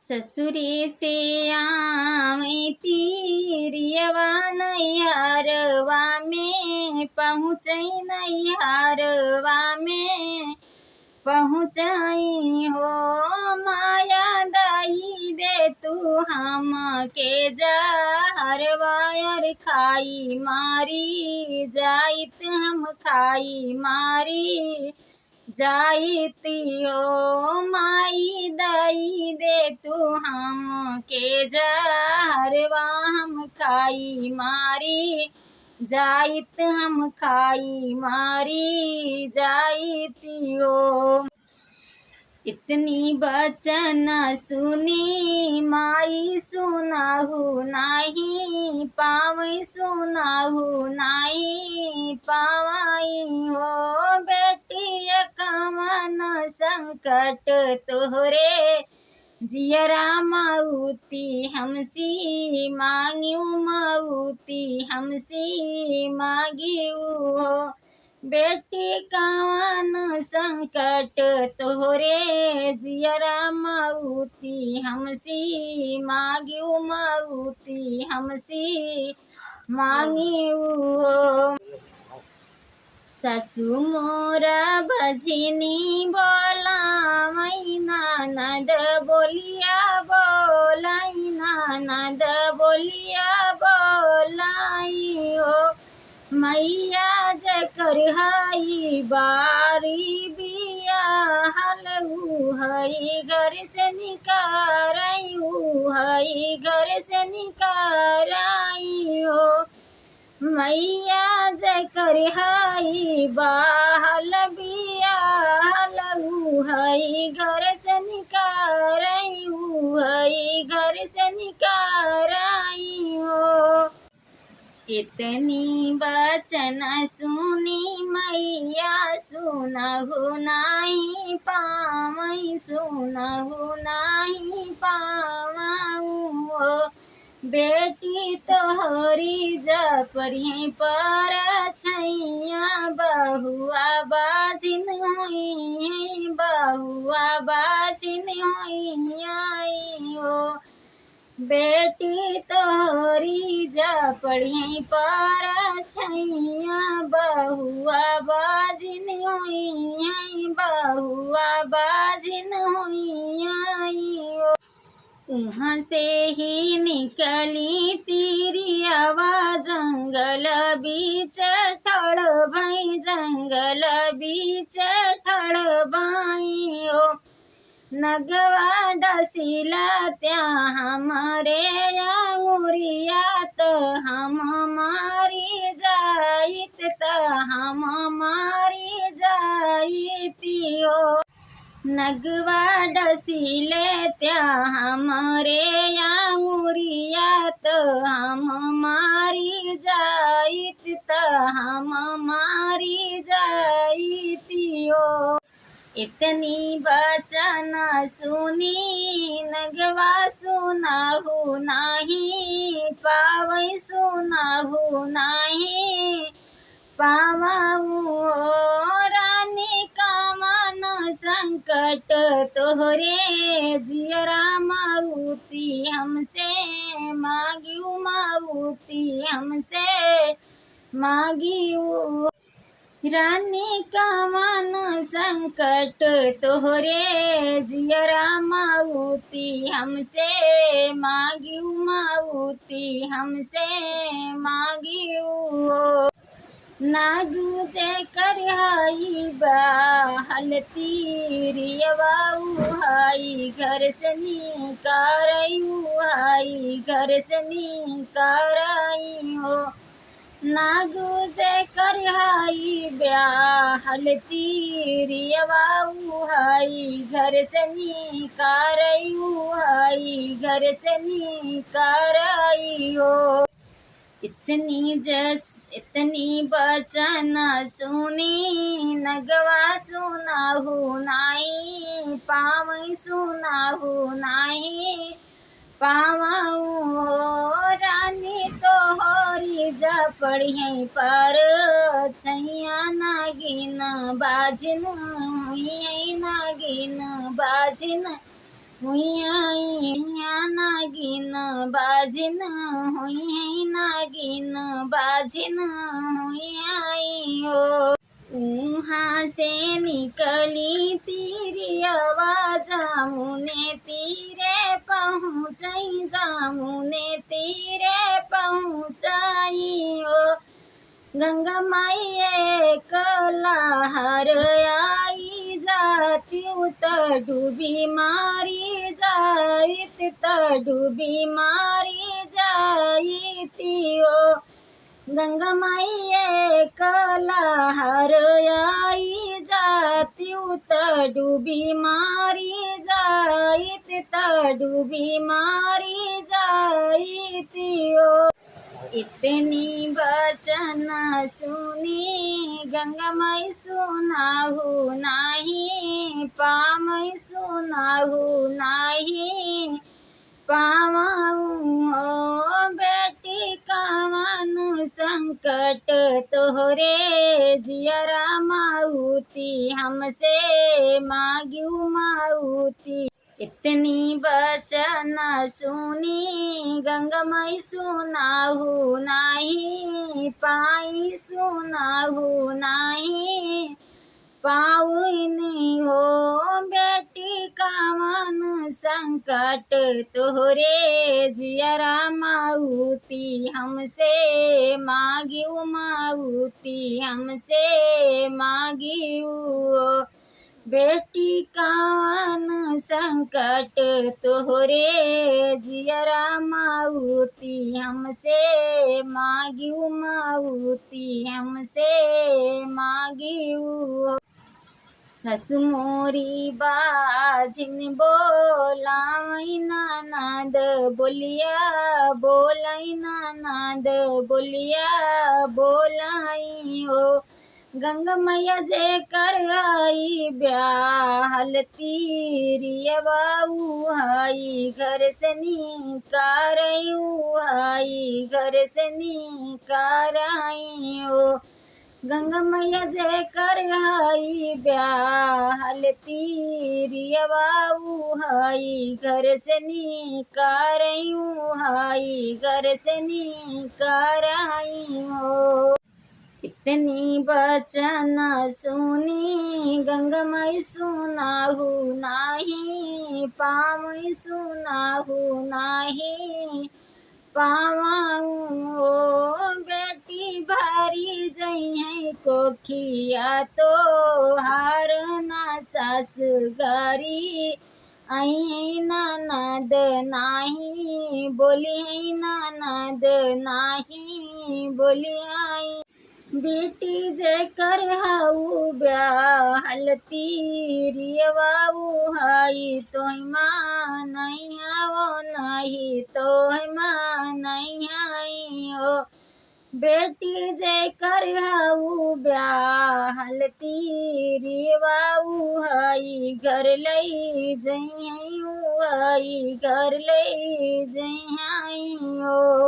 ससुरी से आवे तीरियवा नैहरवा में पहुँचई नैहरवा में पहुँचई हो। माया दई दे तू हम के जहरवायर खाई मारी जाइत हम खाई मारी जाइती हो। माई दई दे तू हम के जहरवा हम खाई मारी जाइत हम खाई मारी जाइती हो। इतनी बचन सुनी माई सुनाहू नाही पावई सुनाहू नाही पावई हो। बेटी कवन संकट तोहरे जियरा माउती हमसी मांग्यू माउती हमसी मांग्यू हो। बेटी कवन संकट तोहरे जियरा माउती हमसी मांग्यू माउती हमसी मांग्यू हो। ससु मोरा भजनी बोला मैना नद बोलिया बोलाई नद बोलिया बोलाई हो। मैया जकर हई बारी बिया हलऊ हई घर से निकारऊ हई घर से निकारई हो। मैया जकर हई बाहल बिया हलऊ हई घर से निकारऊ हई घर से निकारई हो। इतनी बचन सुनी मैया सुनहु नाही पावई सुनहु नाही पावऊ। बेटी तोहरी जपरी पर छैया बहुआ बाजिन हुई बहुआ बाजिन हुई हो। बेटी तोहरी जपड़ी पर छैया बहुआ बाजिन हुई बहुआ बाजिन हुई हो। वहाँ से ही निकली तिरियवा जंगल बीच ठड़ भई जंगल बीच ठड़ भई हो। नगवा डसिला त्या हमरे अंगुरिया त हम मारी जाइत त हम मारी जाइती हो। नगवा डसिले त्या हमरे अंगुरिया त हम मारी जाइत त हम मारी जाइती हो। इतनी बचन सुनी नगवा सुनाहू नाही पावई सुनाहू नाही पावऊ। रानी कवन संकट तोहरे जियरा माउती हमसे मांग्यू माउती हमसे मांग्यू। रानी कवन संकट तोहरे जियरा माउती हमसे मांग्यू माउती हमसे मांग्यू। नागू जेकर हई बाहल तीरियवा हई घर से निकारऊ हई घर से निकारई हो। नागू जेकर हई ब्याहल तीरियवा हई घर से निकारऊ हई घर से निकारई हो। इतनी बचन सुनी नगवा सुनाहू नाही पावई सुनाहू नाही पावऊ। रानी तोहरी जपड़ी पर छैया नागिन बाजिन हुई नागिन बाजिन हुई नागिन बाजिन हुई है, नागिन बाजिन हुई आई हो। वहाँ से निकली तेरी आवाज, जामुने तीरे पहुँचाई, जामुने तीरे पहुँचाई हो। गंगा माई एक लहर आई जाती, त डूबी मारी जाइत, त डूबी मारी जाइती हो। गंगा माई एक लहर आई जाती, त डूबी मारी जाइत, त डूबी मारी जाइती हो। इतनी वचन सुनी गंगा माई सुनाहु नाही, पामई सुनाहु नाही, पावऊ हो। बेटी कवन संकट तोहरे जियरा माउती, हमसे मांग्यू माउती। इतनी वचन सुनी गंगा माई सुनाहु नाही, पाई सुनाहु नाही, पाउनी हो। बेटी कवन संकट तोहरे जियरा माउती, हमसे मांग्यू माउती, हमसे मांग्यू। बेटी कवन संकट तोहरे जियरा माउती, हमसे मांग्यू माउती, हमसे मांग्यू। ससु मोरी बाजिन बोलाई ननद बोलिया, बोलाई ननद बोलिया बोलाई हो। गंगा मैया जे कर आई ब्याहल तीरियवा हाई, घर से निकारयू हाई, घर से निकारई हो। गंगा मैया जे कर हाई ब्याहल तीरियवा हाई, घर से निकारयू हाई, घर से निकारई हो। इतनी वचन सुनी गंगा माई सुनाहु नाही, पावई सुनाहु नाही, पावऊ हो। बेटी भारी जइहे कोखिया तो हार ना सास गारी, आई ननद नाही बोली, ननद नाही बोली आई। बेटी जे कर हाउ ब्याहल तीरियवा हाई, तोहि माँ नहीं आवो नहीं, तोहि माँ नहीं आई हो। बेटी जे कर हाउ ब्याहल तीरियवा हाई, घर लई जइहई हाई, घर लई जइहई हो।